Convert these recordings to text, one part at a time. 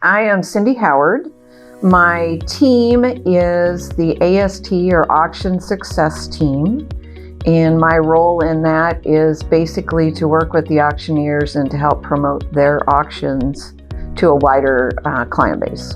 I am Cindy Howard. My team is the AST or Auction Success Team. And my role in that is basically to work with the auctioneers and to help promote their auctions to a wider client base.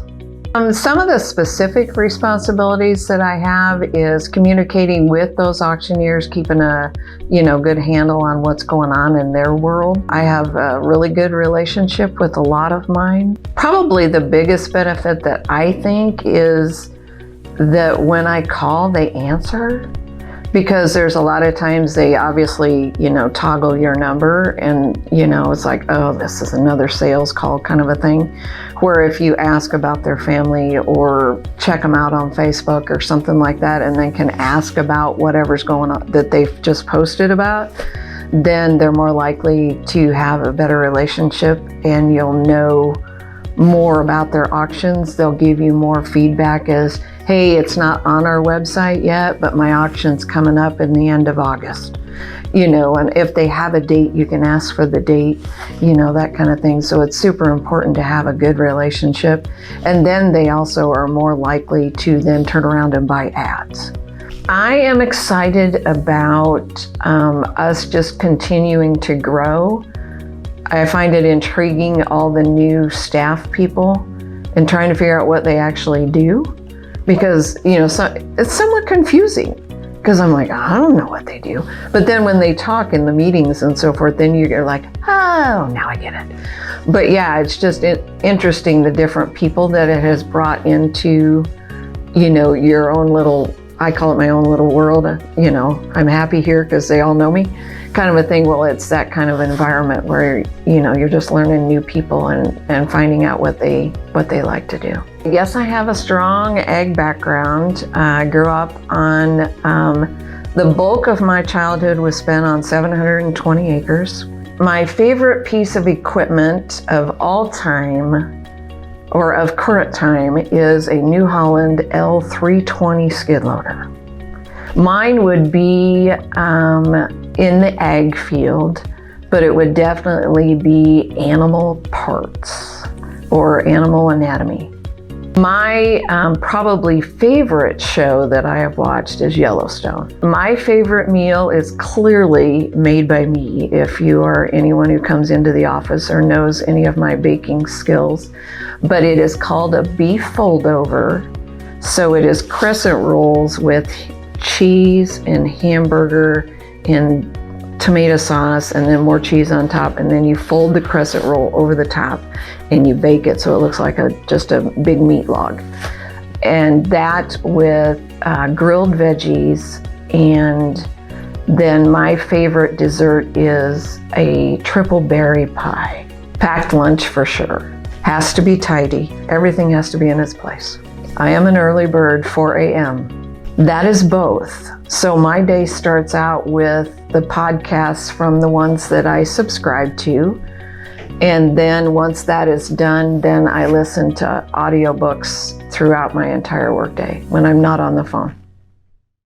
Some of the specific responsibilities that I have is communicating with those auctioneers, keeping a good handle on what's going on in their world. I have a really good relationship with a lot of mine. Probably the biggest benefit that I think is that when I call, they answer. Because there's a lot of times they obviously, toggle your number and, it's like, oh, this is another sales call kind of a thing. Where if you ask about their family or check them out on Facebook or something like that, and then can ask about whatever's going on that they've just posted about, then they're more likely to have a better relationship and you'll know more about their auctions. They'll give you more feedback as, hey, it's not on our website yet, but my auction's coming up in the end of August. And if they have a date, you can ask for the date, that kind of thing. So it's super important to have a good relationship. And then they also are more likely to then turn around and buy ads. I am excited about us just continuing to grow. I find it intriguing, all the new staff people, and trying to figure out what they actually do. Because, it's somewhat confusing because I'm like, I don't know what they do. But then when they talk in the meetings and so forth, then you're like, oh, now I get it. But yeah, it's just interesting the different people that it has brought into, your own little, I call it my own little world. I'm happy here because they all know me kind of a thing. Well, it's that kind of environment where, you're just learning new people and finding out what they like to do. Yes, I have a strong ag background. I grew up on, the bulk of my childhood was spent on 720 acres. My favorite piece of equipment of all time, or of current time, is a New Holland L320 skid loader. Mine would be in the ag field, but it would definitely be animal parts or animal anatomy. My probably favorite show that I have watched is Yellowstone. My favorite meal is clearly made by me. If you are anyone who comes into the office or knows any of my baking skills, but it is called a beef fold-over. So it is crescent rolls with cheese and hamburger and tomato sauce and then more cheese on top, and then you fold the crescent roll over the top and you bake it so it looks like just a big meat log. And that with grilled veggies, and then my favorite dessert is a triple berry pie. Packed lunch for sure. Has to be tidy. Everything has to be in its place. I am an early bird, 4 a.m. That is both. So my day starts out with the podcasts from the ones that I subscribe to. And then once that is done, then I listen to audiobooks throughout my entire workday when I'm not on the phone.